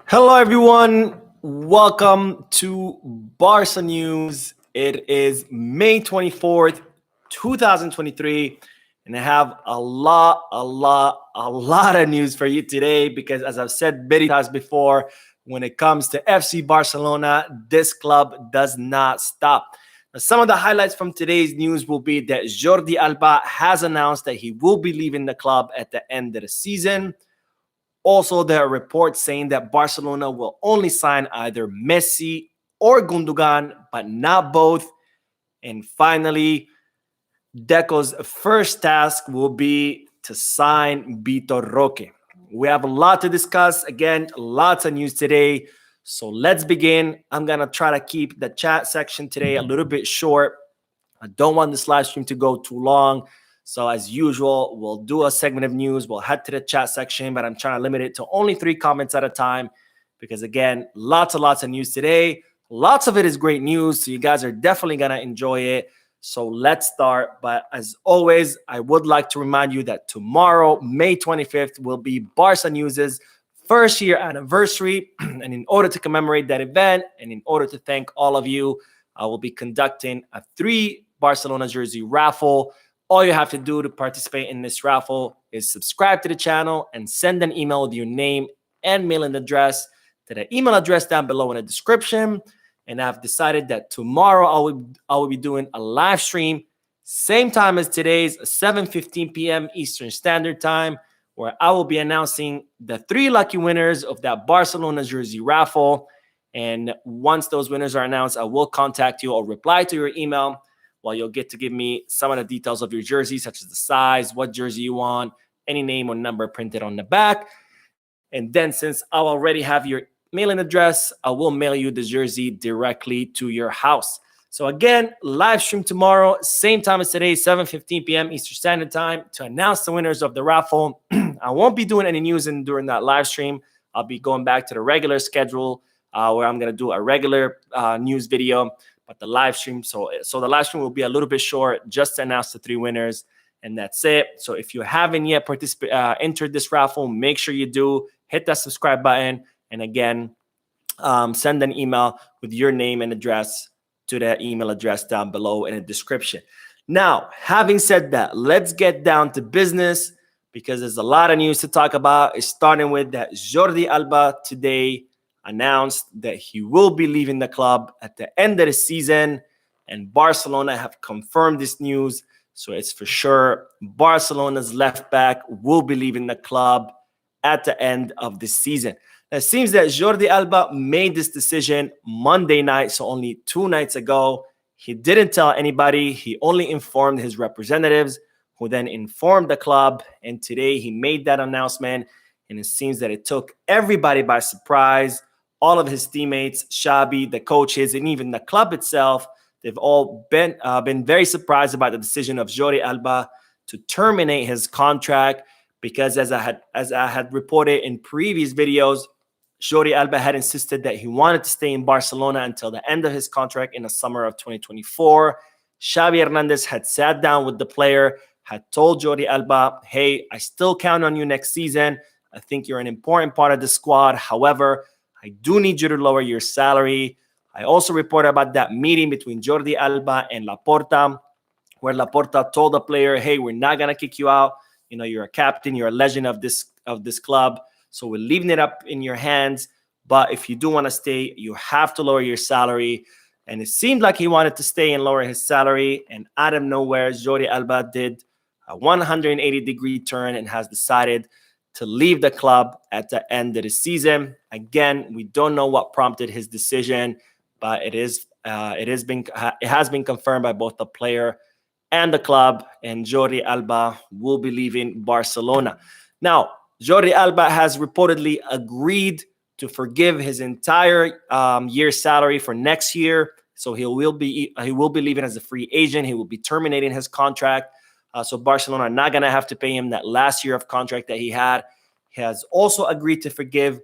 Hello, everyone. Welcome to Barca News. It is May 24th, 2023, and I have a lot of news for you today because, as I've said many times before, when it comes to FC Barcelona, this club does not stop. Now, some of the highlights from today's news will be that Jordi Alba has announced that he will be leaving the club at the end of the season. Also, there are reports saying that Barcelona will only sign either Messi or Gundogan, but not both. And finally, Deco's first task will be to sign Vitor Roque. We have a lot to discuss. Again, lots of news today. So let's begin. I'm going to try to keep the chat section today a little bit short. I don't want this live stream to go too long. So as usual, we'll do a segment of news. We'll head to the chat section, but I'm trying to limit it to only 3 comments at a time because, again, lots of news today. Lots of it is great news, so you guys are definitely going to enjoy it. So let's start. But as always, I would like to remind you that tomorrow, May 25th, will be Barca News' first year anniversary. And in order to commemorate that event and in order to thank all of you, I will be conducting a 3 Barcelona jersey raffle. All you have to do to participate in this raffle is subscribe to the channel and send an email with your name and mailing address to the email address down below in the description. And I've decided that tomorrow I will be doing a live stream, same time as today's, 7:15 p.m. Eastern Standard Time, where I will be announcing the 3 lucky winners of that Barcelona jersey raffle. And once those winners are announced, I will contact you or reply to your email. Well, you'll get to give me some of the details of your jersey, such as the size, what jersey you want, any name or number printed on the back. And then since I'll already have your mailing address, I will mail you the jersey directly to your house. So again, live stream tomorrow, same time as today, 7:15 p.m. Eastern Standard Time, to announce the winners of the raffle. I won't be doing any news during that live stream. I'll be going back to the regular schedule where I'm going to do a regular news video. But the live stream, so the live stream will be a little bit short, just to announce the 3 winners, and that's it. So if you haven't yet entered this raffle, make sure you do. Hit that subscribe button, and again, send an email with your name and address to the email address down below in the description. Now, having said that, let's get down to business because there's a lot of news to talk about. It's starting with that Jordi Alba today announced that he will be leaving the club at the end of the season, and Barcelona have confirmed this news. So it's for sure Barcelona's left back will be leaving the club at the end of the season. Now, it seems that Jordi Alba made this decision Monday night, so only 2 nights ago. He didn't tell anybody. He only informed his representatives, who then informed the club. And today he made that announcement, and it seems that it took everybody by surprise. All of his teammates, Xavi, the coaches, and even the club itself, they've all been very surprised about the decision of Jordi Alba to terminate his contract because, as I had reported in previous videos, Jordi Alba had insisted that he wanted to stay in Barcelona until the end of his contract in the summer of 2024. Xavi Hernandez had sat down with the player, had told Jordi Alba, hey, I still count on you next season. I think you're an important part of the squad. However, I do need you to lower your salary. I also reported about that meeting between Jordi Alba and Laporta, where Laporta told the player, hey, we're not going to kick you out. You know, you're a captain, you're a legend of this club. So we're leaving it up in your hands. But if you do want to stay, you have to lower your salary. And it seemed like he wanted to stay and lower his salary. And out of nowhere, Jordi Alba did a 180-degree turn and has decided to leave the club at the end of the season. Again, we don't know what prompted his decision, but it has been confirmed by both the player and the club, and Jordi Alba will be leaving Barcelona. Now, Jordi Alba has reportedly agreed to forgive his entire year's salary for next year. So he will be leaving as a free agent. He will be terminating his contract. So Barcelona are not going to have to pay him that last year of contract that he had. He has also agreed to forgive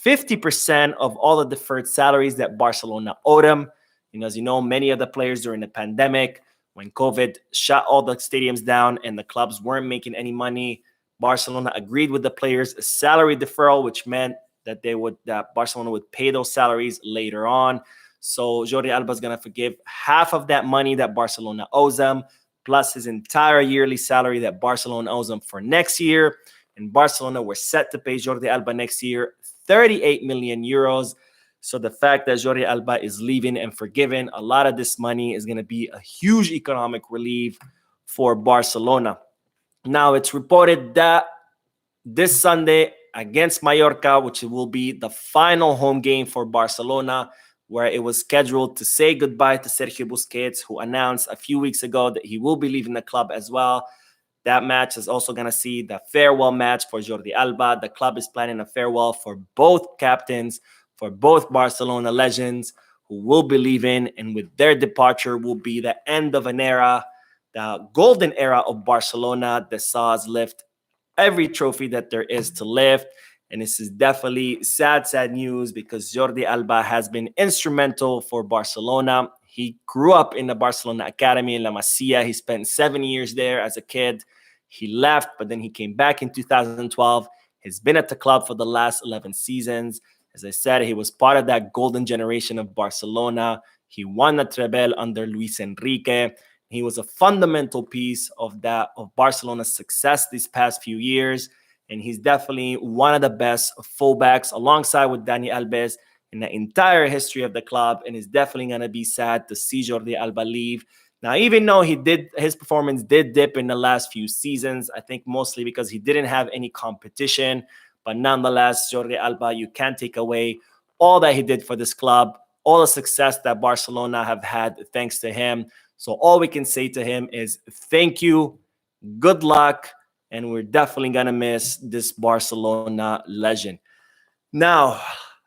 50% of all the deferred salaries that Barcelona owed him. You know, as you know, many of the players during the pandemic, when COVID shut all the stadiums down and the clubs weren't making any money, Barcelona agreed with the players' salary deferral, which meant that Barcelona would pay those salaries later on. So Jordi Alba is going to forgive half of that money that Barcelona owes him, plus his entire yearly salary that Barcelona owes him for next year. And Barcelona were set to pay Jordi Alba next year 38 million euros. So the fact that Jordi Alba is leaving and forgiven a lot of this money is going to be a huge economic relief for Barcelona. Now, it's reported that this Sunday against Mallorca, which will be the final home game for Barcelona, where it was scheduled to say goodbye to Sergio Busquets, who announced a few weeks ago that he will be leaving the club as well. That match is also going to see the farewell match for Jordi Alba. The club is planning a farewell for both captains, for both Barcelona legends who will be leaving, and with their departure will be the end of an era, the golden era of Barcelona that saw us lift every trophy that there is to lift. And this is definitely sad news, because Jordi Alba has been instrumental for Barcelona. He grew up in the Barcelona Academy in La Masia. He spent 7 years there as a kid. He left, but then he came back in 2012. He's been at the club for the last 11 seasons. As I said, he was part of that golden generation of Barcelona. He won the treble under Luis Enrique. He was a fundamental piece of Barcelona's success these past few years. And he's definitely one of the best fullbacks, alongside with Dani Alves, in the entire history of the club. And it's definitely going to be sad to see Jordi Alba leave. Now, even though his performance did dip in the last few seasons, I think mostly because he didn't have any competition. But nonetheless, Jordi Alba, you can't take away all that he did for this club, all the success that Barcelona have had thanks to him. So all we can say to him is thank you, good luck, and we're definitely going to miss this Barcelona legend. Now,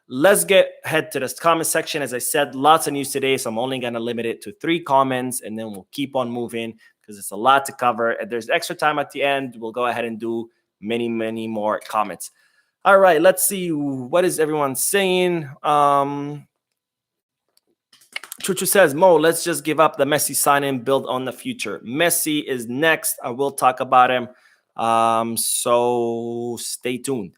let's head to this comment section. As I said, lots of news today, so I'm only going to limit it to 3 comments, and then we'll keep on moving because it's a lot to cover. If there's extra time at the end, we'll go ahead and do many more comments. All right, let's see. What is everyone saying? Chuchu says, Mo, let's just give up the Messi signing, build on the future. Messi is next. I will talk about him. So stay tuned.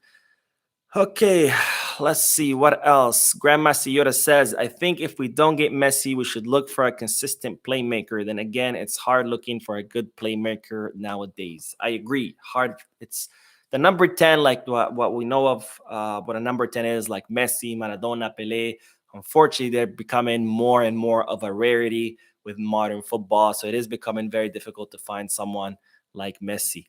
Okay, let's see what else. Grandmaster Yoda says, I think if we don't get Messi, we should look for a consistent playmaker. Then again, it's hard looking for a good playmaker nowadays. I agree. Hard. It's the number 10, like what we know of what a number 10 is, like Messi, Maradona, Pelé. Unfortunately, they're becoming more and more of a rarity with modern football. So it is becoming very difficult to find someone like Messi.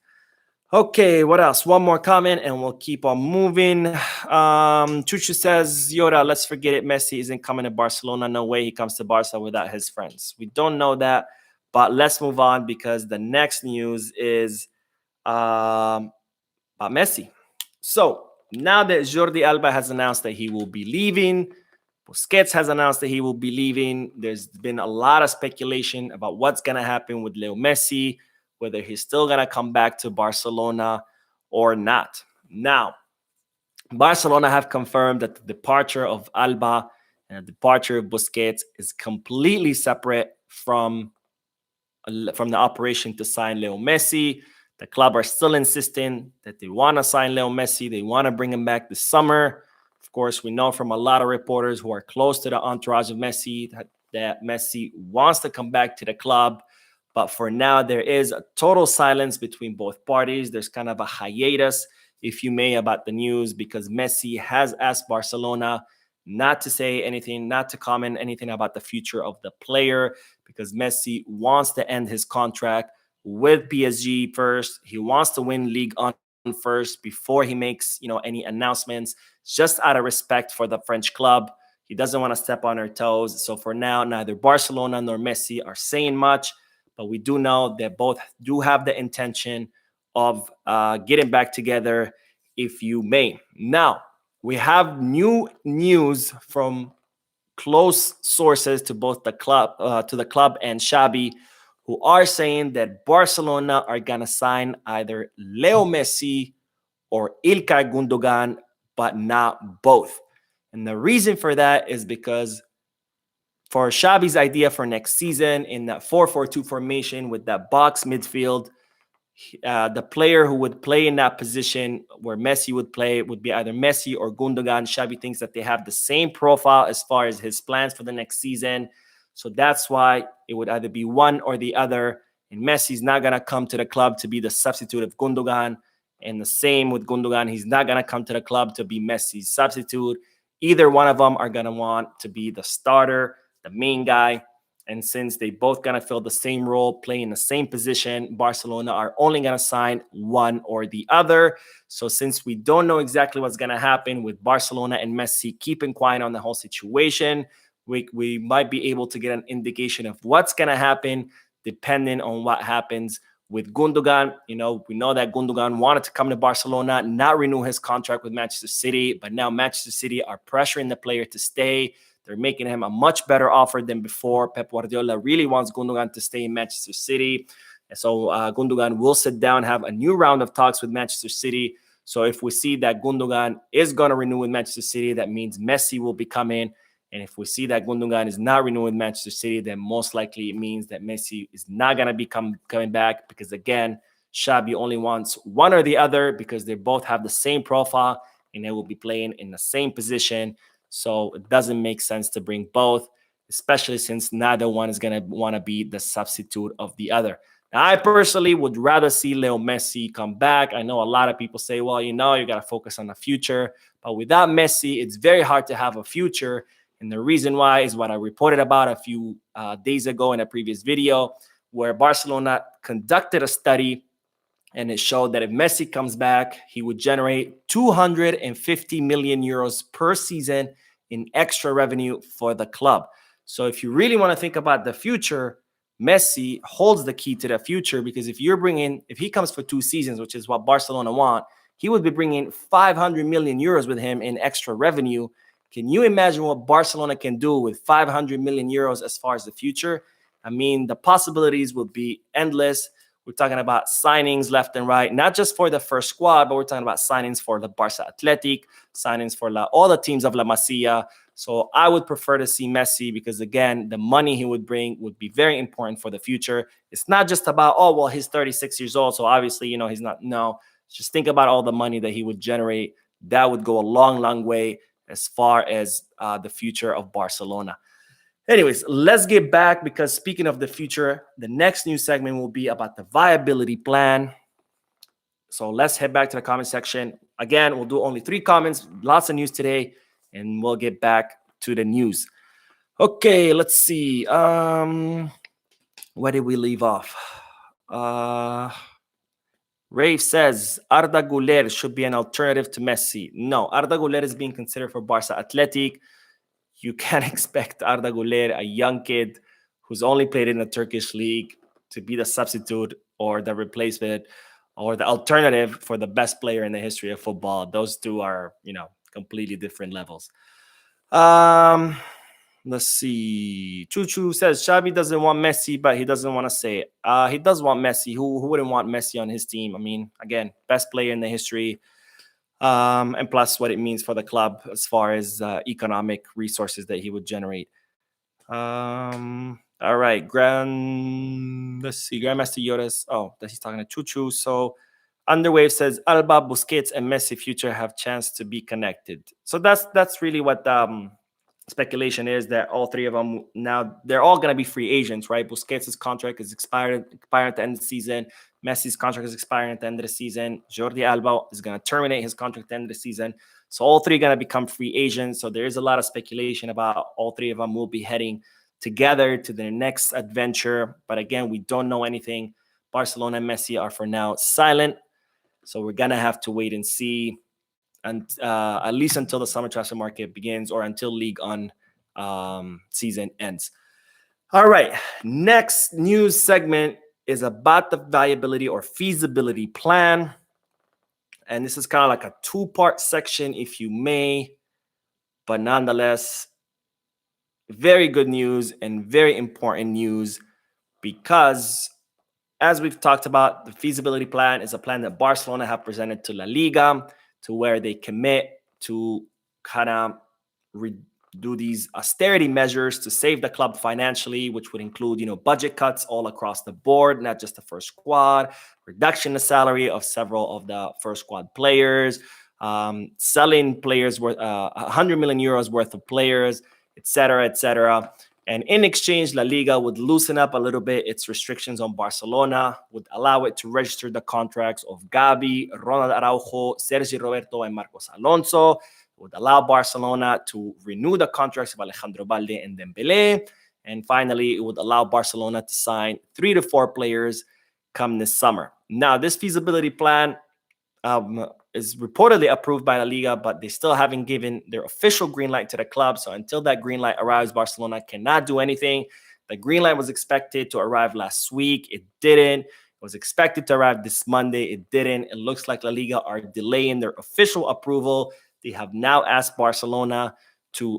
Okay, what else? One more comment and we'll keep on moving. Chuchu says, Yoda, let's forget it. Messi isn't coming to Barcelona. No way he comes to Barca without his friends. We don't know that, but let's move on because the next news is about Messi. So now that Jordi Alba has announced that he will be leaving, Busquets has announced that he will be leaving, there's been a lot of speculation about what's going to happen with Leo Messi, whether he's still going to come back to Barcelona or not. Now, Barcelona have confirmed that the departure of Alba and the departure of Busquets is completely separate from the operation to sign Leo Messi. The club are still insisting that they want to sign Leo Messi. They want to bring him back this summer. Of course, we know from a lot of reporters who are close to the entourage of Messi that Messi wants to come back to the club. But for now, there is a total silence between both parties. There's kind of a hiatus, if you may, about the news because Messi has asked Barcelona not to say anything, not to comment anything about the future of the player because Messi wants to end his contract with PSG first. He wants to win Ligue 1 first before he makes, any announcements, just out of respect for the French club. He doesn't want to step on their toes. So for now, neither Barcelona nor Messi are saying much, but we do know that both do have the intention of getting back together, if you may. Now, we have new news from close sources to both the club, and Xavi, who are saying that Barcelona are going to sign either Leo Messi or Ilkay Gundogan, but not both. And the reason for that is because for Xavi's idea for next season in that 4-4-2 formation with that box midfield, The player who would play in that position where Messi would play would be either Messi or Gundogan. Xavi thinks that they have the same profile as far as his plans for the next season. So that's why it would either be one or the other. And Messi's not going to come to the club to be the substitute of Gundogan. And the same with Gundogan. He's not going to come to the club to be Messi's substitute. Either one of them are going to want to be the starter, the main guy. And since they both going to fill the same role, play in the same position, Barcelona are only going to sign one or the other. So since we don't know exactly what's going to happen with Barcelona and Messi keeping quiet on the whole situation, we might be able to get an indication of what's going to happen depending on what happens with Gundogan. We know that Gundogan wanted to come to Barcelona, not renew his contract with Manchester City, but now Manchester City are pressuring the player to stay. They're making him a much better offer than before. Pep Guardiola really wants Gundogan to stay in Manchester City. And so Gundogan will sit down, have a new round of talks with Manchester City. So if we see that Gundogan is going to renew with Manchester City, that means Messi will be coming. And if we see that Gundogan is not renewing with Manchester City, then most likely it means that Messi is not going to be coming back because, again, Xavi only wants one or the other because they both have the same profile and they will be playing in the same position. So it doesn't make sense to bring both, especially since neither one is going to want to be the substitute of the other. Now, I personally would rather see Leo Messi come back. I know a lot of people say, well, you got to focus on the future. But without Messi, it's very hard to have a future. And the reason why is what I reported about a few days ago in a previous video, where Barcelona conducted a study and it showed that if Messi comes back, he would generate 250 million euros per season in extra revenue for the club. So if you really want to think about the future, Messi holds the key to the future, because if he comes for 2 seasons, which is what Barcelona want, he would be bringing 500 million euros with him in extra revenue. Can you imagine what Barcelona can do with 500 million euros as far as the future? I mean, the possibilities would be endless. We're talking about signings left and right, not just for the first squad, but we're talking about signings for the Barca Athletic, signings for all the teams of La Masia. So I would prefer to see Messi because, again, the money he would bring would be very important for the future. It's not just about, he's 36 years old, so obviously, he's not. No, just think about all the money that he would generate. That would go a long, long way as far as the future of Barcelona. Anyways, let's get back, because speaking of the future, the next news segment will be about the viability plan. So let's head back to the comment section. Again, we'll do only 3 comments, lots of news today, and we'll get back to the news. Okay, let's see. Where did we leave off? Rafe says Arda Güler should be an alternative to Messi. No, Arda Güler is being considered for Barca Athletic. You can't expect Arda Güler, a young kid who's only played in the Turkish league, to be the substitute or the replacement or the alternative for the best player in the history of football. Those two are, completely different levels. Let's see. Choo says Xavi doesn't want Messi, but he doesn't want to say it. He does want Messi. Who wouldn't want Messi on his team? I mean, again, best player in the history. And plus what it means for the club as far as economic resources that he would generate. All right, let's see, Grandmaster Yodas. Oh, that he's talking to Choo. So Underwave says Alba, Busquets, and Messi future have chance to be connected. So that's really what speculation is, that all 3 of them now, they're all going to be free agents, right? Busquets' contract is expiring at the end of the season. Messi's contract is expiring at the end of the season. Jordi Alba is going to terminate his contract at the end of the season. So all 3 are going to become free agents. So there is a lot of speculation about all 3 of them will be heading together to their next adventure. But again, we don't know anything. Barcelona and Messi are for now silent. So we're going to have to wait and see, and at least until the summer transfer market begins, or until League On season ends. All right, next news segment is about the viability or feasibility plan. And this is kind of like a 2-part section, if you may, but nonetheless, very good news and very important news, because as we've talked about, the feasibility plan is a plan that Barcelona have presented to La Liga, to where they commit to kind of do these austerity measures to save the club financially, which would include, budget cuts all across the board, not just the first squad, reduction in the salary of several of the first squad players, selling players worth 100 million euros worth of players, etc., etc. And in exchange, La Liga would loosen up a little bit its restrictions on Barcelona, would allow it to register the contracts of Gavi, Ronald Araujo, Sergi Roberto, and Marcos Alonso. Would allow Barcelona to renew the contracts of Alejandro Balde and Dembele. And finally, it would allow Barcelona to sign 3 to 4 players come this summer. Now, this feasibility plan is reportedly approved by La Liga, but they still haven't given their official green light to the club. So until that green light arrives, Barcelona cannot do anything. The green light was expected to arrive last week. It didn't. It was expected to arrive this Monday. It didn't. It looks like La Liga are delaying their official approval. They have now asked Barcelona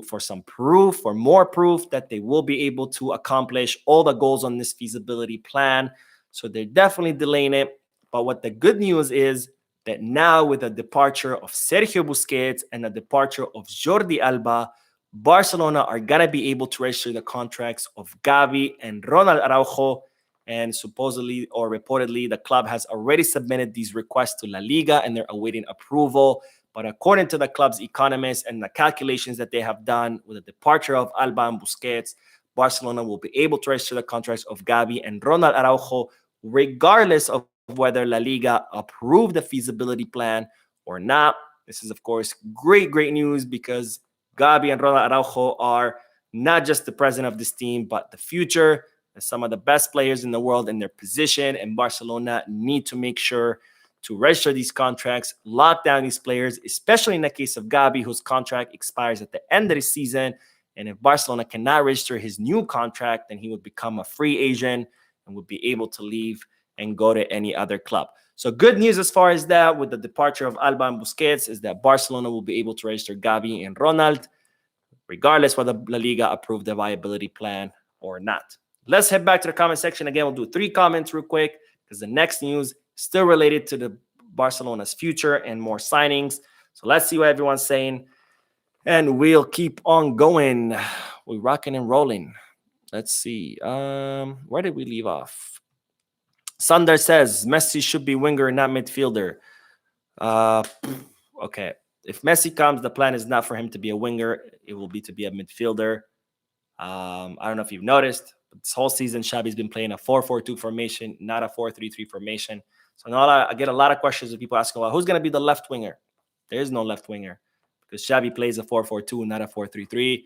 for some proof, for more proof that they will be able to accomplish all the goals on this feasibility plan. So they're definitely delaying it. But what the good news is that now with the departure of Sergio Busquets and the departure of Jordi Alba, Barcelona are going to be able to register the contracts of Gavi and Ronald Araujo. And supposedly or reportedly, the club has already submitted these requests to La Liga and they're awaiting approval. But according to the club's economists and the calculations that they have done with the departure of Alba and Busquets, Barcelona will be able to register the contracts of Gavi and Ronald Araujo, regardless of whether La Liga approved the feasibility plan or not. This is, of course, great news because Gavi and Ronald Araujo are not just the present of this team, but the future. They're some of the best players in the world in their position, and Barcelona need to make sure to register these contracts, lock down these players, especially in the case of Gavi, whose contract expires at the end of the season. And if Barcelona cannot register his new contract, then he would become a free agent and would be able to leave and go to any other club. So good news as far as that with the departure of Alba and Busquets is that Barcelona will be able to register Gavi and Ronald, regardless whether La Liga approved the viability plan or not. Let's head back to the comment section. Again, we'll do 3 comments real quick because the next news still related to the Barcelona's future and more signings. So let's see what everyone's saying. And we'll keep on going. We're rocking and rolling. Let's see. Where did we leave off? Sundar says Messi should be winger, not midfielder. Okay. If Messi comes, the plan is not for him to be a winger. It will be to be a midfielder. I don't know if you've noticed, but this whole season, Xavi's been playing a 4-4-2 formation, not a 4-3-3 formation. So now I get a lot of questions of people asking, well, who's going to be the left winger? There is no left winger because Xavi plays a 4-4-2, not a 4-3-3.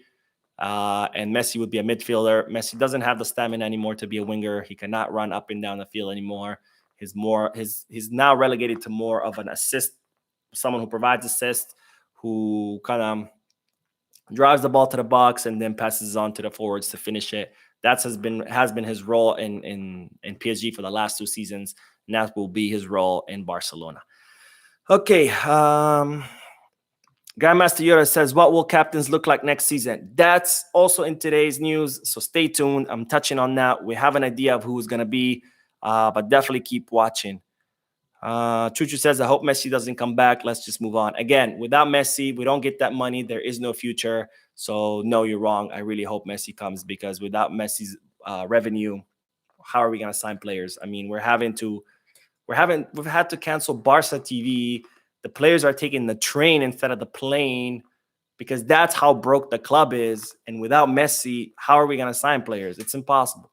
And Messi would be a midfielder. Messi doesn't have the stamina anymore to be a winger. He cannot run up and down the field anymore. He's now relegated to more of an assist, someone who provides assist, who kind of drives the ball to the box and then passes on to the forwards to finish it. That has been his role in PSG for the last 2 seasons. And that will be his role in Barcelona. Okay. Grandmaster Yoda says, what will captains look like next season? That's also in today's news, so stay tuned. I'm touching on that. We have an idea of who's going to be, but definitely keep watching. Chuchu says, I hope Messi doesn't come back. Let's just move on. Again, without Messi, we don't get that money. There is no future. So no, you're wrong. I really hope Messi comes because without Messi's revenue, how are we going to sign players? I mean, we've had to cancel Barca TV. The players are taking the train instead of the plane because that's how broke the club is. And without Messi, how are we going to sign players? It's impossible.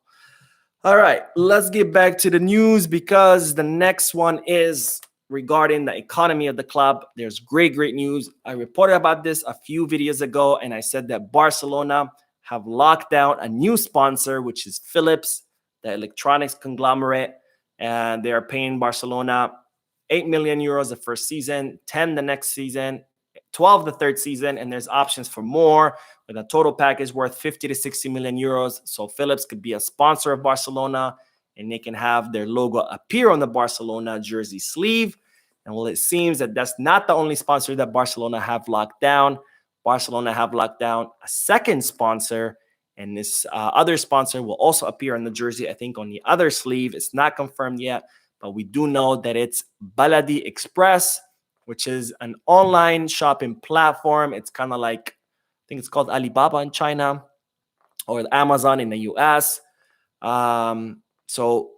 All right, let's get back to the news because the next one is regarding the economy of the club. There's great news. I reported about this a few videos ago, and I said that Barcelona have locked down a new sponsor, which is Philips, the electronics conglomerate, and they are paying Barcelona 8 million euros the first season, 10 the next season, 12 the third season, and there's options for more with a total package worth 50 to 60 million euros. So Philips could be a sponsor of Barcelona and they can have their logo appear on the Barcelona jersey sleeve. And well, it seems that that's not the only sponsor that Barcelona have locked down. Barcelona have locked down a second sponsor, and this other sponsor will also appear on the jersey, I think on the other sleeve. It's not confirmed yet, but we do know that it's Baladi Express, which is an online shopping platform. It's kind of like think it's called Alibaba in China, or Amazon in the US. So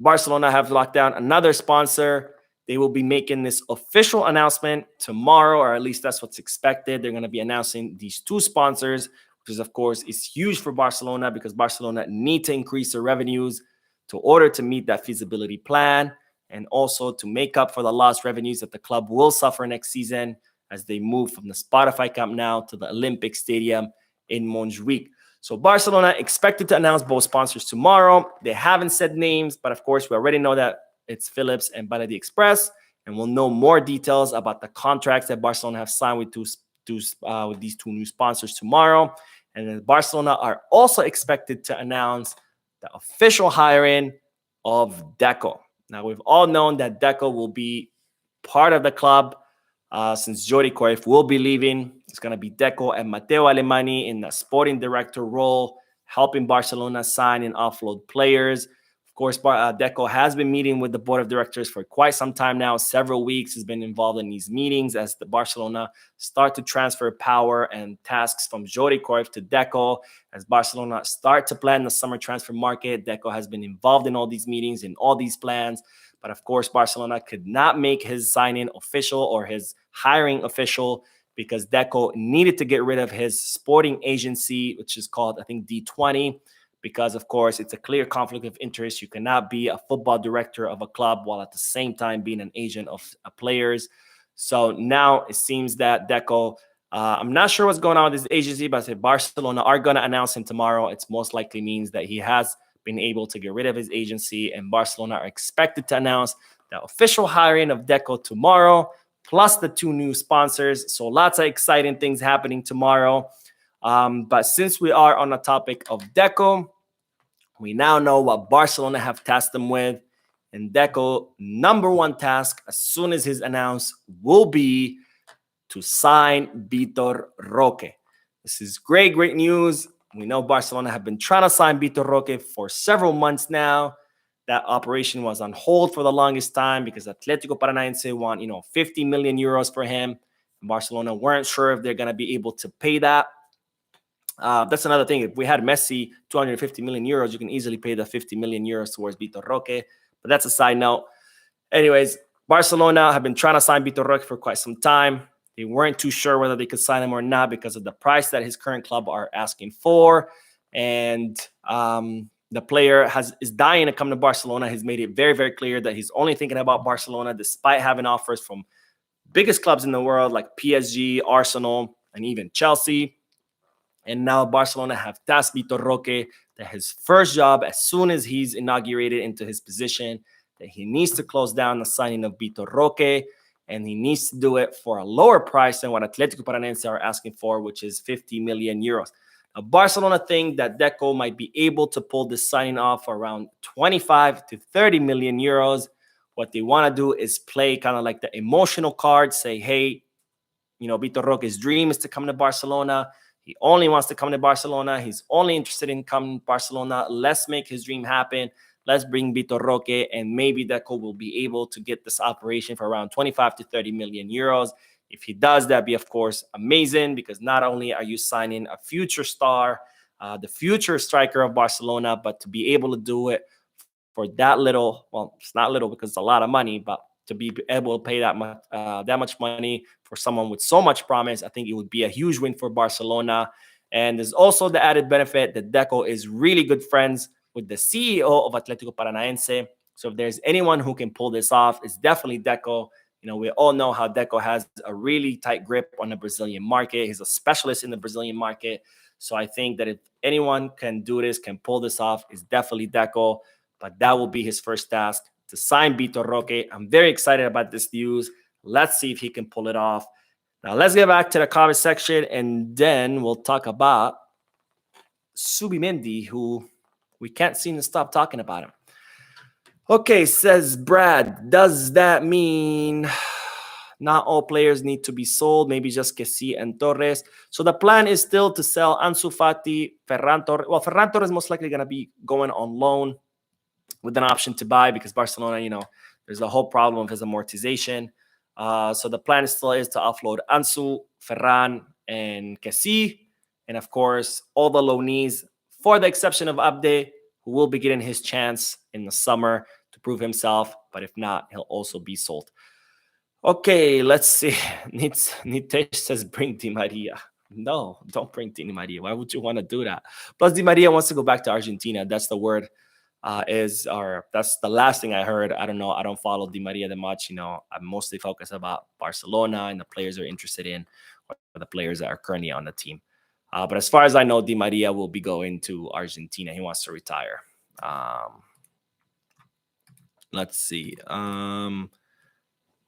Barcelona have locked down another sponsor. They will be making this official announcement tomorrow, or at least that's what's expected. They're going to be announcing these two sponsors, which is, of course, is huge for Barcelona because Barcelona need to increase their revenues to order to meet that feasibility plan, and also to make up for the lost revenues that the club will suffer next season as they move from the Spotify Camp Nou to the Olympic Stadium in Montjuic. So Barcelona expected to announce both sponsors tomorrow. They haven't said names, but of course, we already know that it's Philips and Viability Express, and we'll know more details about the contracts that Barcelona have signed with these two new sponsors tomorrow. And then Barcelona are also expected to announce the official hiring of Deco. Now, we've all known that Deco will be part of the club since Jordi Cruyff will be leaving. It's going to be Deco and Matteo Alemany in the sporting director role, helping Barcelona sign and offload players. Of course, Deco has been meeting with the board of directors for quite some time now. Several weeks has been involved in these meetings as the Barcelona start to transfer power and tasks from Jordi Cruyff to Deco. As Barcelona start to plan the summer transfer market, Deco has been involved in all these meetings, in all these plans. But of course, Barcelona could not make his signing official or his hiring official because Deco needed to get rid of his sporting agency, which is called, I think, D20, because, of course, it's a clear conflict of interest. You cannot be a football director of a club while at the same time being an agent of players. So now it seems that Deco, I'm not sure what's going on with his agency, but if Barcelona are going to announce him tomorrow, it most likely means that he has been able to get rid of his agency, and Barcelona are expected to announce the official hiring of Deco tomorrow, plus the two new sponsors. So lots of exciting things happening tomorrow. But since we are on the topic of Deco, we now know what Barcelona have tasked him with. And Deco, number one task, as soon as he's announced, will be to sign Vitor Roque. This is great news. We know Barcelona have been trying to sign Vitor Roque for several months now. That operation was on hold for the longest time because Atletico Paranaense want, 50 million euros for him. Barcelona weren't sure if they're going to be able to pay that. That's another thing. If we had Messi, 250 million euros, you can easily pay the 50 million euros towards Vitor Roque. But that's a side note. Anyways, Barcelona have been trying to sign Vitor Roque for quite some time. They weren't too sure whether they could sign him or not because of the price that his current club are asking for. And the player is dying to come to Barcelona. He's made it very, very clear that he's only thinking about Barcelona despite having offers from biggest clubs in the world like PSG, Arsenal, and even Chelsea. And now Barcelona have tasked Vitor Roque that his first job, as soon as he's inaugurated into his position, that he needs to close down the signing of Vitor Roque, and he needs to do it for a lower price than what Atletico Paranaense are asking for, which is 50 million euros. Now, Barcelona think that Deco might be able to pull this signing off for around 25 to 30 million euros. What they want to do is play kind of like the emotional card, say, hey, Vitor Roque's dream is to come to Barcelona. He only wants to come to Barcelona. He's only interested in coming to Barcelona. Let's make his dream happen. Let's bring Vitor Roque, and maybe Deco will be able to get this operation for around 25 to 30 million euros. If he does, that'd be, of course, amazing, because not only are you signing a future star, the future striker of Barcelona, but to be able to do it for that little, well, it's not little because it's a lot of money, but to be able to pay that much money for someone with so much promise, I think it would be a huge win for Barcelona. And there's also the added benefit that Deco is really good friends with the CEO of Atletico Paranaense. So if there's anyone who can pull this off, it's definitely Deco. We all know how Deco has a really tight grip on the Brazilian market. He's a specialist in the Brazilian market. So I think that if anyone can do this, can pull this off, it's definitely Deco. But that will be his first task, to sign Vitor Roque. I'm very excited about this news. Let's see if he can pull it off. Now, let's get back to the comment section, and then we'll talk about Subimendi, who we can't seem to stop talking about him. Okay, says Brad, does that mean not all players need to be sold? Maybe just Kessie and Torres. So the plan is still to sell Ansu Fati, Ferran Torres. Well, Ferran Torres is most likely going to be going on loan with an option to buy, because Barcelona, there's a whole problem of his amortization. So the plan still is to offload Ansu, Ferran, and Kessie. And of course, all the loanees, for the exception of Abde, who will be getting his chance in the summer to prove himself. But if not, he'll also be sold. Okay, let's see. Nitesh says bring Di Maria. No, don't bring Di Maria. Why would you want to do that? Plus, Di Maria wants to go back to Argentina. That's the word. That's the last thing I heard. I don't know. I don't follow Di Maria that much. I'm mostly focused about Barcelona and the players they're interested in, or the players that are currently on the team. But as far as I know, Di Maria will be going to Argentina. He wants to retire. Let's see.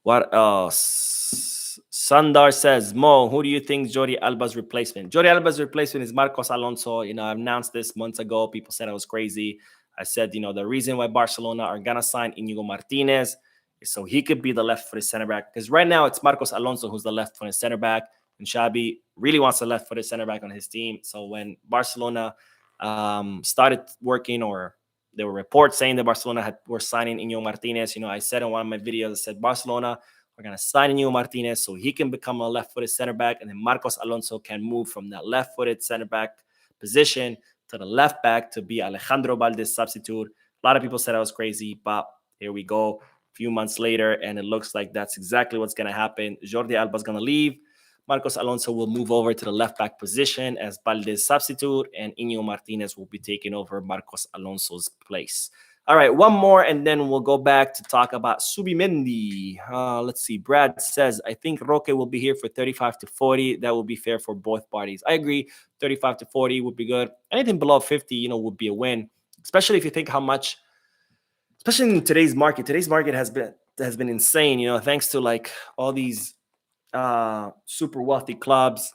What else? Sundar says, Mo, who do you think is Jordi Alba's replacement? Jordi Alba's replacement is Marcos Alonso. I announced this months ago. People said I was crazy. I said, the reason why Barcelona are going to sign Inigo Martinez is so he could be the left-footed center back. Because right now it's Marcos Alonso who's the left-footed center back. And Xabi really wants a left-footed center back on his team. So when Barcelona started working, or there were reports saying that Barcelona were signing Inigo Martinez. I said in one of my videos, I said Barcelona are going to sign Inigo Martinez so he can become a left-footed center back, and then Marcos Alonso can move from that left-footed center back position to the left back to be Alejandro Balde's substitute. A lot of people said I was crazy, but here we go. A few months later, and it looks like that's exactly what's going to happen. Jordi Alba is going to leave. Marcos Alonso will move over to the left-back position as Balde's substitute, and Inigo Martinez will be taking over Marcos Alonso's place. All right, one more, and then we'll go back to talk about Subimendi. Let's see. Brad says, I think Roque will be here for 35 to 40. That will be fair for both parties. I agree. 35 to 40 would be good. Anything below 50, would be a win, especially if you think how much, especially in today's market. Today's market has been insane, thanks to like all these super wealthy clubs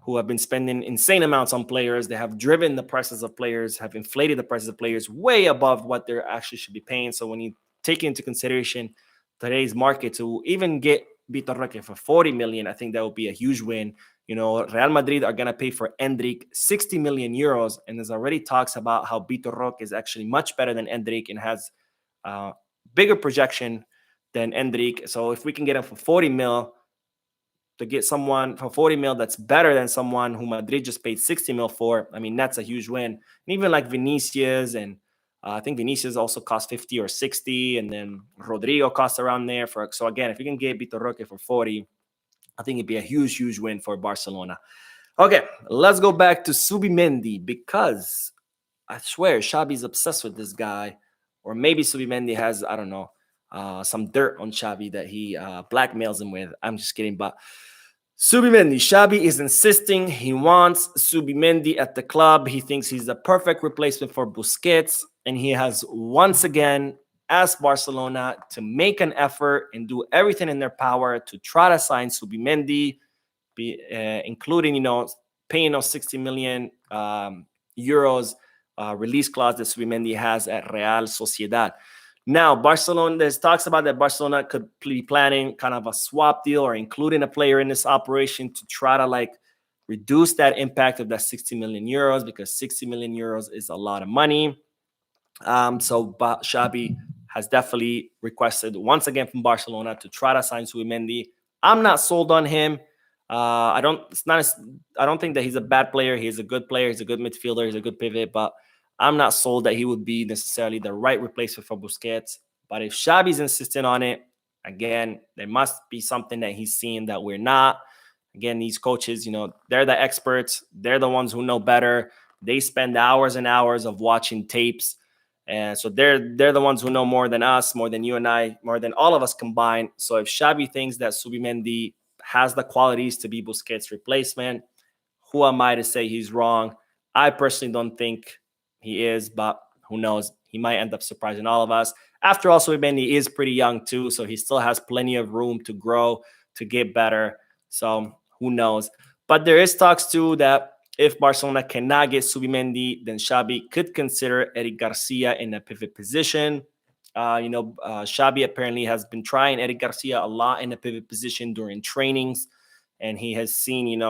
who have been spending insane amounts on players. They have driven the prices of players, have inflated the prices of players way above what they actually should be paying. So when you take into consideration today's market, to even get Vitor Roque for 40 million, I think that would be a huge win. Real Madrid are going to pay for Endrick 60 million euros. And there's already talks about how Vitor Roque is actually much better than Endrick and has bigger projection than Endrick. So if we can get him for 40 mil, to get someone for 40 mil that's better than someone who Madrid just paid 60 mil for, I mean, that's a huge win. And even like Vinicius, and I think Vinicius also cost 50 or 60, and then Rodrigo costs around there. So again, if you can get Vitor Roque for 40, I think it'd be a huge, huge win for Barcelona. Okay, let's go back to Subimendi, because I swear Xabi's obsessed with this guy, or maybe Subimendi has, I don't know, some dirt on Xabi that he blackmails him with. I'm just kidding, but Subimendi, Xabi is insisting he wants Subimendi at the club. He thinks he's the perfect replacement for Busquets, and he has once again asked Barcelona to make an effort and do everything in their power to try to sign Subimendi, including, paying 60 million euros release clause that Subimendi has at Real Sociedad. Now, Barcelona, there's talks about that Barcelona could be planning kind of a swap deal or including a player in this operation to try to reduce that impact of that 60 million euros, because 60 million euros is a lot of money. But Xabi has definitely requested once again from Barcelona to try to sign Subimendi. I'm not sold on him. I don't think that he's a bad player. He's a good player. He's a good midfielder. He's a good pivot, but I'm not sold that he would be necessarily the right replacement for Busquets. But if Xabi's insistent on it, again, there must be something that he's seeing that we're not. Again, these coaches, they're the experts. They're the ones who know better. They spend hours and hours of watching tapes. And so they're the ones who know more than us, more than you and I, more than all of us combined. So if Xabi thinks that Subimendi has the qualities to be Busquets' replacement, who am I to say he's wrong? I personally don't think he is, but who knows? He might end up surprising all of us. After all, Subimendi is pretty young too, so he still has plenty of room to grow, to get better. So who knows? But there is talks too that if Barcelona cannot get Subimendi, then Xabi could consider Eric Garcia in a pivot position. Xabi apparently has been trying Eric Garcia a lot in a pivot position during trainings, and he has seen,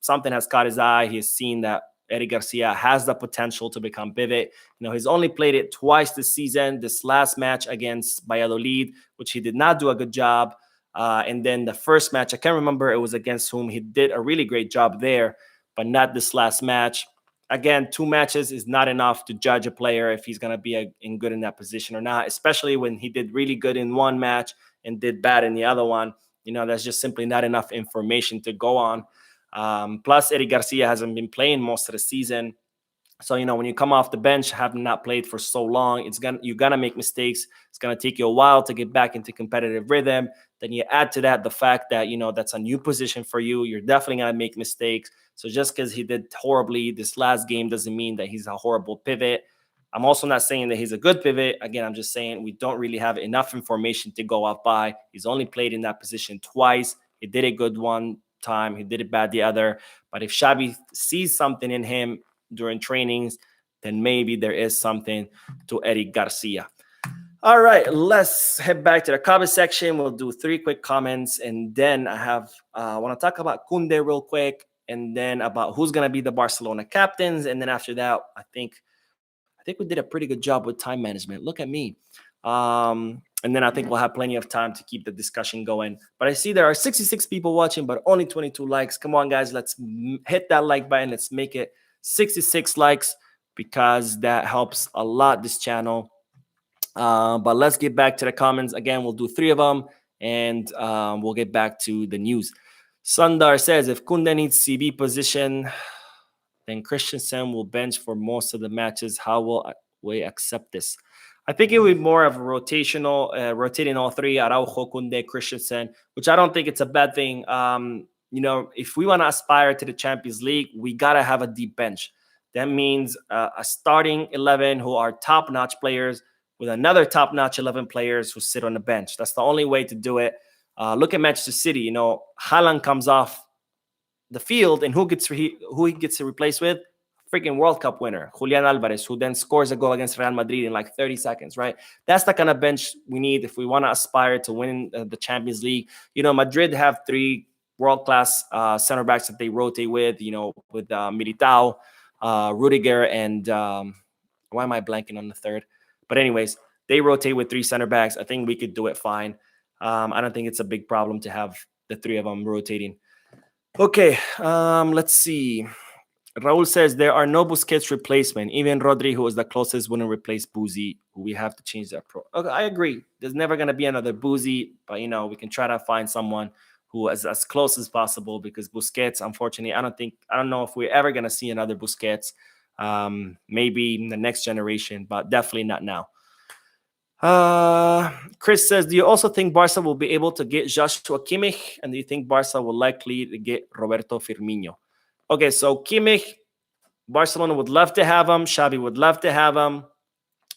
something has caught his eye. He has seen that Eric Garcia has the potential to become pivot. He's only played it twice this season. This last match against Valladolid, which he did not do a good job. And then the first match, I can't remember it was against whom. He did a really great job there. but not this last match. Again, 2 matches is not enough to judge a player if he's going to be good in that position or not, especially when he did really good in one match and did bad in the other one. That's just simply not enough information to go on. Plus, Eric Garcia hasn't been playing most of the season. So, when you come off the bench, having not played for so long, you're going to make mistakes. It's going to take you a while to get back into competitive rhythm. Then you add to that the fact that, that's a new position for you. You're definitely going to make mistakes. So just because he did horribly this last game doesn't mean that he's a horrible pivot. I'm also not saying that he's a good pivot. Again, I'm just saying we don't really have enough information to go off by. He's only played in that position twice. He did it good one time. He did it bad the other. But if Xabi sees something in him during trainings, then maybe there is something to Eric Garcia. All right, let's head back to the comment section. We'll do 3 quick comments, and then I want to talk about Koundé real quick, and then about who's going to be the Barcelona captains, and then after that, I think we did a pretty good job with time management. Look at me. And then I think we'll have plenty of time to keep the discussion going. But I see there are 66 people watching, but only 22 likes. Come on, guys, let's hit that like button. Let's make it 66 likes because that helps a lot this channel. But let's get back to the comments. Again, we'll do 3 of them, and we'll get back to the news. Sundar says, if Koundé needs CB position, then Christensen will bench for most of the matches. How will we accept this? I think it would be more of a rotating all 3, Araujo, Koundé, Christensen, which I don't think it's a bad thing. If we want to aspire to the Champions League, we got to have a deep bench. That means a starting 11 who are top-notch players with another top-notch 11 players who sit on the bench. That's the only way to do it. Look at Manchester City. Haaland comes off the field, and who he gets to replace with? Freaking World Cup winner, Julian Alvarez, who then scores a goal against Real Madrid in like 30 seconds, right? That's the kind of bench we need if we want to aspire to win the Champions League. Madrid have 3 world-class center backs that they rotate with, with Militao, Rudiger, and why am I blanking on the third? But anyways, they rotate with 3 center backs. I think we could do it fine. I don't think it's a big problem to have the 3 of them rotating. Okay, let's see. Raul says there are no Busquets replacement. Even Rodri, who was the closest, wouldn't replace Boozy. We have to change that. Okay, I agree. There's never going to be another Boozy, but we can try to find someone who is as close as possible, because Busquets, unfortunately, I don't know if we're ever going to see another Busquets. Maybe in the next generation, but definitely not now. Chris says, do you also think Barca will be able to get Joshua Kimmich? And do you think Barca will likely to get Roberto Firmino? Okay, so Kimmich, Barcelona would love to have him. Xavi would love to have him.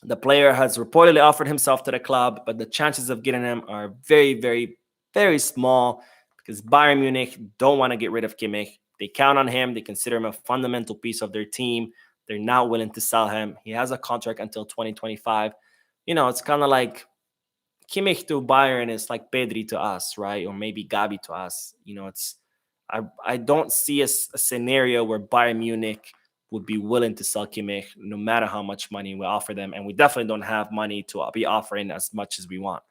The player has reportedly offered himself to the club, but the chances of getting him are very, very, very small, because Bayern Munich don't want to get rid of Kimmich. They count on him. They consider him a fundamental piece of their team. They're not willing to sell him. He has a contract until 2025. It's kind of like Kimmich to Bayern is like Pedri to us, right? Or maybe Gabi to us. I don't see a scenario where Bayern Munich would be willing to sell Kimmich no matter how much money we offer them. And we definitely don't have money to be offering as much as we want.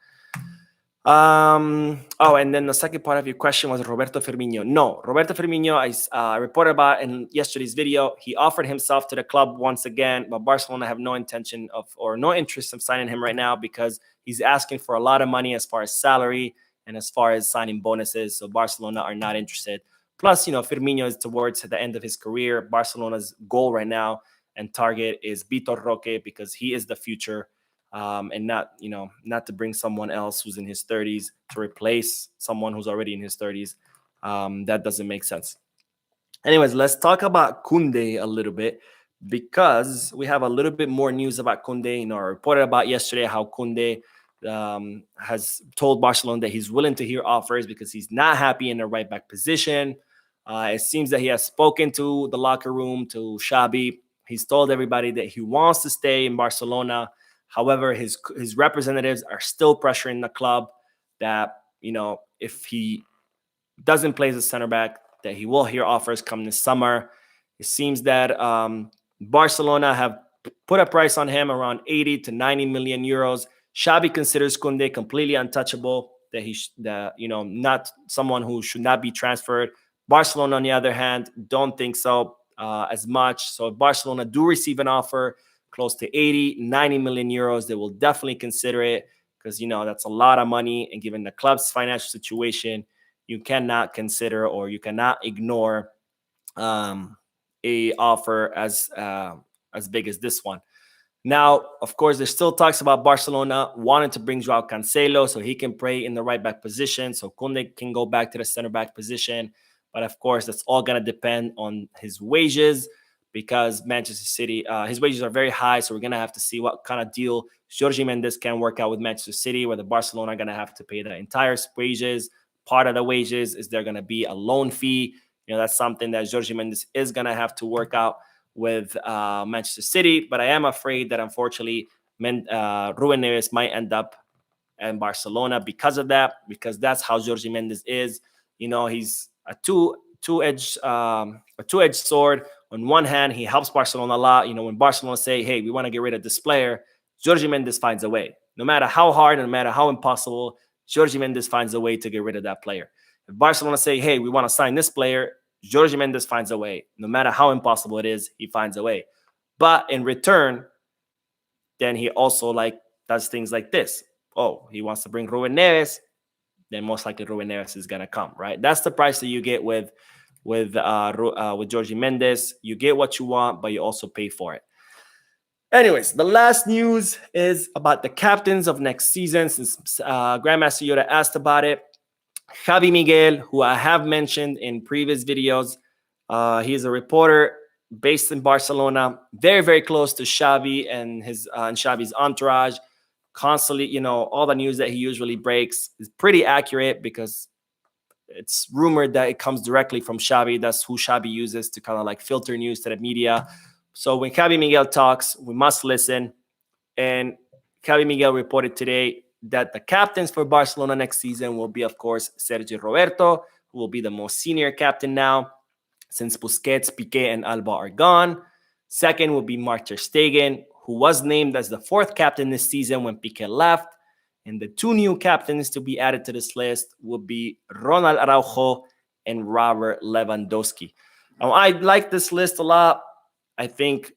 And then the second part of your question was Roberto Firmino. No, Roberto Firmino, I reported about in yesterday's video. He offered himself to the club once again, but Barcelona have no intention or no interest in signing him right now, because he's asking for a lot of money as far as salary and as far as signing bonuses. So Barcelona are not interested. Plus, Firmino is towards the end of his career. Barcelona's goal right now and target is Vitor Roque, because he is the future. And not to bring someone else who's in his 30s to replace someone who's already in his 30s. That doesn't make sense. Anyways, let's talk about Koundé a little bit, because we have a little bit more news about Koundé. I reported about yesterday how Koundé has told Barcelona that he's willing to hear offers because he's not happy in the right back position. It seems that he has spoken to the locker room, to Xabi. He's told everybody that he wants to stay in Barcelona. However, his representatives are still pressuring the club that, if he doesn't play as a center back, that he will hear offers come this summer. It seems that Barcelona have put a price on him around 80 to 90 million euros. Xabi considers Koundé completely untouchable, that not someone who should not be transferred. Barcelona, on the other hand, don't think so as much. So if Barcelona do receive an offer close to 80, 90 million euros, they will definitely consider it because, that's a lot of money. And given the club's financial situation, you cannot consider or you cannot ignore a offer as big as this one. Now, of course, there's still talks about Barcelona wanting to bring Joao Cancelo so he can play in the right back position, so Koundé can go back to the center back position. But of course, that's all going to depend on his wages because Manchester City, his wages are very high. So we're going to have to see what kind of deal Jordi Mendes can work out with Manchester City, whether Barcelona are going to have to pay the entire wages. Part of the wages is there going to be a loan fee. That's something that Jordi Mendes is going to have to work out with Manchester City, but I am afraid that unfortunately Ruben Neves might end up in Barcelona because of that, because that's how Jordi Mendes is. He's a two-edged sword. On one hand, he helps Barcelona a lot. When Barcelona say, hey, we want to get rid of this player, Jordi Mendes finds a way. No matter how hard and no matter how impossible, Jordi Mendes finds a way to get rid of that player. If Barcelona say, hey, we want to sign this player, Jordi Mendes finds a way. No matter how impossible it is, he finds a way. But in return, then he also does things like this. Oh, he wants to bring Ruben Neves, then most likely Ruben Neves is gonna come, right? That's the price that you get with Jordi Mendes. You get what you want, but you also pay for it. Anyways, the last news is about the captains of next season. Since Grandmaster Yoda asked about it, Javi Miguel, who I have mentioned in previous videos, he's a reporter based in Barcelona, very, very close to Xavi and Xavi's entourage. Constantly, all the news that he usually breaks is pretty accurate because it's rumored that it comes directly from Xavi. That's who Xavi uses to kind of filter news to the media. So when Javi Miguel talks, we must listen. And Javi Miguel reported today that the captains for Barcelona next season will be, of course, Sergio Roberto, who will be the most senior captain now, since Busquets, Piqué, and Alba are gone. Second will be Marc ter Stegen, who was named as the fourth captain this season when Piqué left. And the two new captains to be added to this list will be Ronald Araujo and Robert Lewandowski. Now, I like this list a lot. I think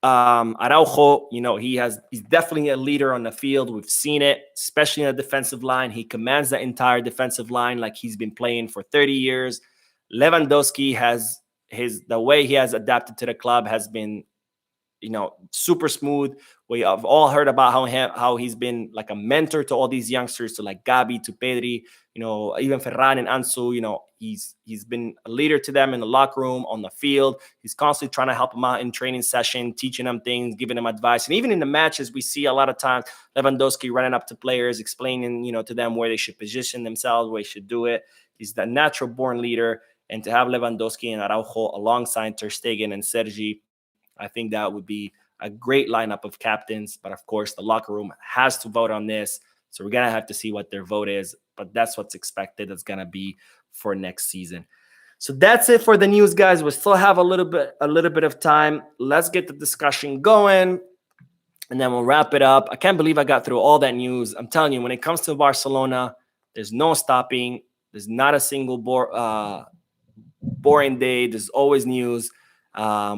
Araujo, he's definitely a leader on the field. We've seen it, especially in the defensive line. He commands the entire defensive line like he's been playing for 30 years. Lewandowski has the way he has adapted to the club has been, super smooth. We have all heard about how he's been like a mentor to all these youngsters, to Gabi, to Pedri, even Ferran and Ansu. He's been a leader to them in the locker room, on the field. He's constantly trying to help them out in training session, teaching them things, giving them advice. And even in the matches, we see a lot of times Lewandowski running up to players, explaining, to them where they should position themselves, where they should do it. He's the natural born leader. And to have Lewandowski and Araujo alongside ter Stegen and Sergi, I think that would be a great lineup of captains. But of course, the locker room has to vote on this. So we're going to have to see what their vote is. But that's what's expected. It's going to be for next season. So that's it for the news, guys. We still have a little bit of time. Let's get the discussion going, and then we'll wrap it up. I can't believe I got through all that news. I'm telling you, when it comes to Barcelona, there's no stopping. There's not a single boring day. There's always news,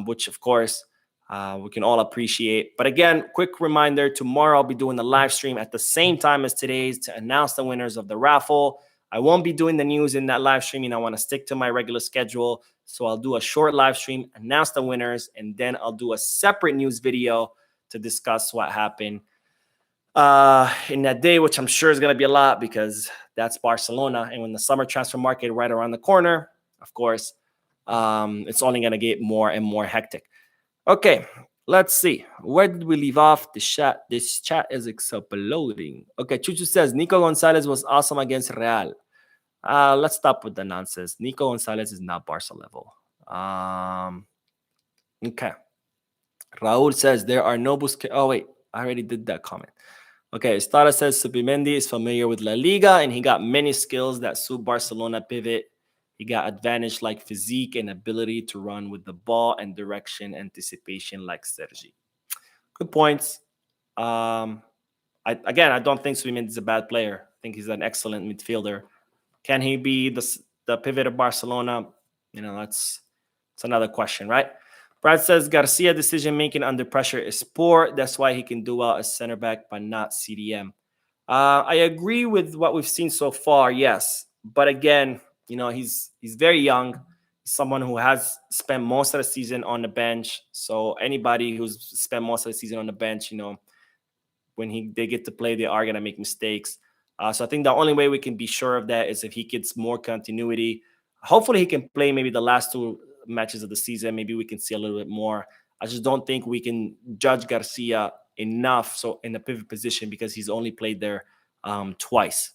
which of course we can all appreciate. But again, quick reminder, tomorrow I'll be doing the live stream at the same time as today's to announce the winners of the raffle. I won't be doing the news in that live stream. I want to stick to my regular schedule. So I'll do a short live stream, announce the winners, and then I'll do a separate news video to discuss what happened in that day, which I'm sure is going to be a lot because that's Barcelona. And when the summer transfer market right around the corner, of course, it's only going to get more and more hectic. Okay, let's see. Where did we leave off? This chat is exploding. Okay, Chuchu says, Nico Gonzalez was awesome against Real. Let's stop with the nonsense. Nico Gonzalez is not Barca level. Okay. Raul says, there are no Busquets. Oh, wait. I already did that comment. Okay, Estada says, Subimendi is familiar with La Liga, and he got many skills that suit Barcelona pivot. He got advantage like physique and ability to run with the ball and direction anticipation like Sergi. Good points. I don't think Subimendi is a bad player. I think he's an excellent midfielder. Can he be the pivot of Barcelona? That's another question, right? Brad says Garcia decision making under pressure is poor. That's why he can do well as center back, but not CDM. I agree with what we've seen so far, yes. But again, he's very young. Someone who has spent most of the season on the bench. So anybody who's spent most of the season on the bench, when they get to play, they are gonna make mistakes. So I think the only way we can be sure of that is if he gets more continuity. Hopefully, he can play maybe the last two matches of the season. Maybe we can see a little bit more. I just don't think we can judge Garcia enough so in the pivot position because he's only played there twice.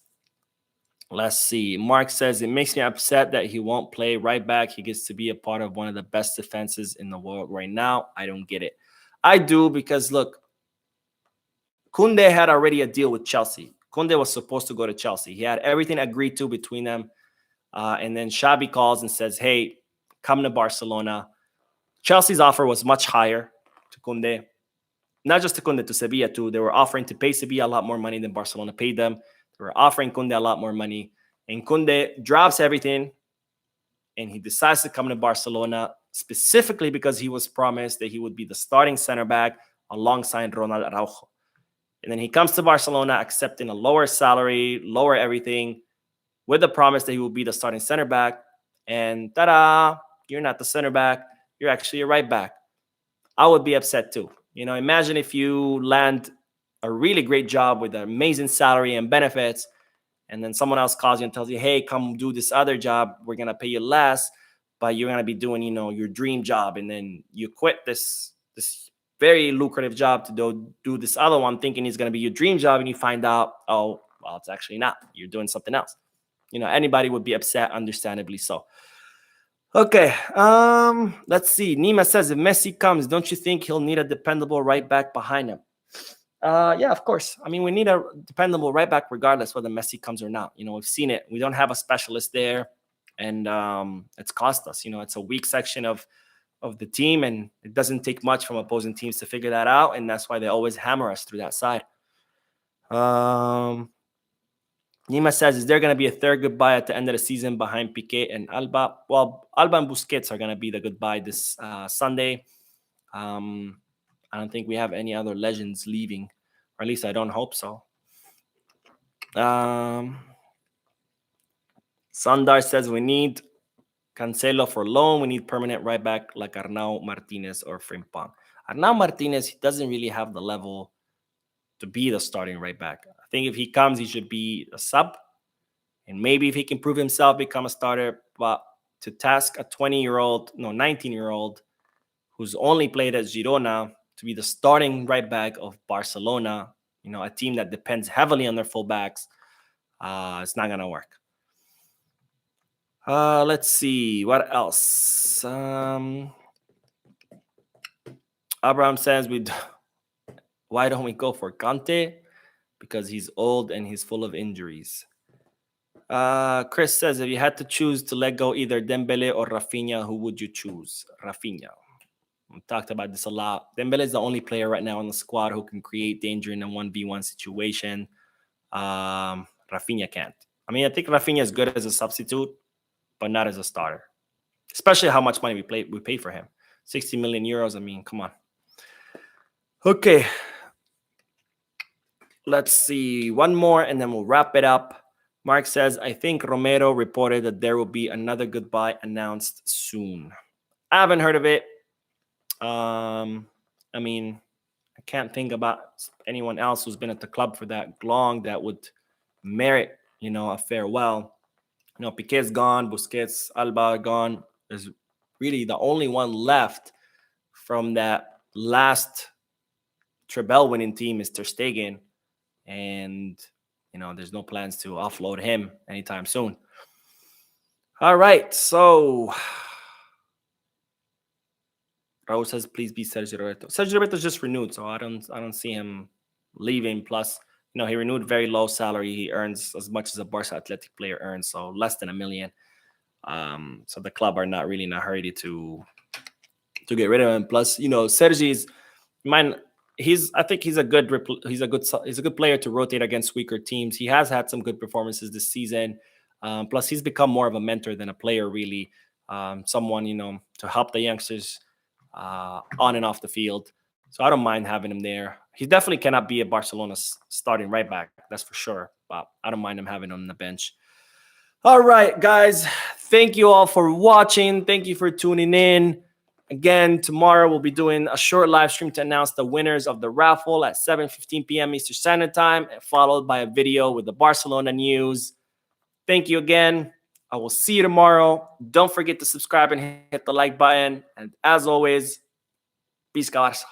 Let's see. Mark says it makes me upset that he won't play right back. He gets to be a part of one of the best defenses in the world right now. I don't get it. I do because look, Koundé had already a deal with Chelsea. Koundé was supposed to go to Chelsea. He had everything agreed to between them. And then Xabi calls and says, hey, come to Barcelona. Chelsea's offer was much higher to Koundé. Not just to Koundé, to Sevilla too. They were offering to pay Sevilla a lot more money than Barcelona paid them. They were offering Koundé a lot more money. And Koundé drops everything and he decides to come to Barcelona specifically because he was promised that he would be the starting center back alongside Ronald Araujo. And then he comes to Barcelona accepting a lower salary, lower everything, with the promise that he will be the starting center back. And ta-da, you're not the center back. You're actually a right back. I would be upset too. Imagine if you land a really great job with an amazing salary and benefits, and then someone else calls you and tells you, hey, come do this other job. We're going to pay you less, but you're going to be doing, your dream job. And then you quit this very lucrative job to do this other one thinking it's going to be your dream job. And you find out, oh, well, it's actually not. You're doing something else. Anybody would be upset, understandably so. Okay, let's see. Nima says, if Messi comes, don't you think he'll need a dependable right back behind him? Yeah, of course. I mean, we need a dependable right back regardless whether Messi comes or not. We've seen it. We don't have a specialist there, and it's cost us. It's a weak section of the team, and it doesn't take much from opposing teams to figure that out, and that's why they always hammer us through that side. Nima says, is there going to be a third goodbye at the end of the season behind Piqué and Alba? Well, Alba and Busquets are going to be the goodbye this Sunday. I don't think we have any other legends leaving, or at least I don't hope so. Sandar says we need Cancelo for loan. We need permanent right back like Arnau Martinez or Frimpong. Arnau Martinez, he doesn't really have the level to be the starting right back. I think if he comes, he should be a sub. And maybe if he can prove himself, become a starter. But to task a 19-year-old who's only played at Girona to be the starting right back of Barcelona, a team that depends heavily on their fullbacks, it's not going to work. Let's see. What else? Abraham says, why don't we go for Kante? Because he's old and he's full of injuries. Chris says, if you had to choose to let go either Dembele or Rafinha, who would you choose? Rafinha. We talked about this a lot. Dembele is the only player right now on the squad who can create danger in a 1v1 situation. Rafinha can't. I mean, I think Rafinha is good as a substitute, but not as a starter. Especially how much money we pay for him. 60 million euros. I mean, come on. Okay. Let's see. One more, and then we'll wrap it up. Mark says, I think Romero reported that there will be another goodbye announced soon. I haven't heard of it. I mean, I can't think about anyone else who's been at the club for that long that would merit, a farewell. Piqué's gone, Busquets, Alba gone. There's really the only one left from that last treble winning team is Ter Stegen. And, there's no plans to offload him anytime soon. All right, so Raul says, please be Sergio Roberto. Sergio Roberto's just renewed, so I don't see him leaving. Plus, he renewed very low salary. He earns as much as a Barca Athletic player earns, so less than $1 million. So the club are not really in a hurry to get rid of him. Plus, Sergi's I think he's a good player to rotate against weaker teams. He has had some good performances this season. Plus, he's become more of a mentor than a player, really. someone, to help the youngsters on and off the field. So I don't mind having him there. He definitely cannot be a Barcelona starting right back, that's for sure. But I don't mind him having him on the bench. All right, guys. Thank you all for watching. Thank you for tuning in. Again, tomorrow we'll be doing a short live stream to announce the winners of the raffle at 7:15 p.m. Eastern Standard Time, followed by a video with the Barcelona news. Thank you again. I will see you tomorrow. Don't forget to subscribe and hit the like button. And as always, peace, Barca.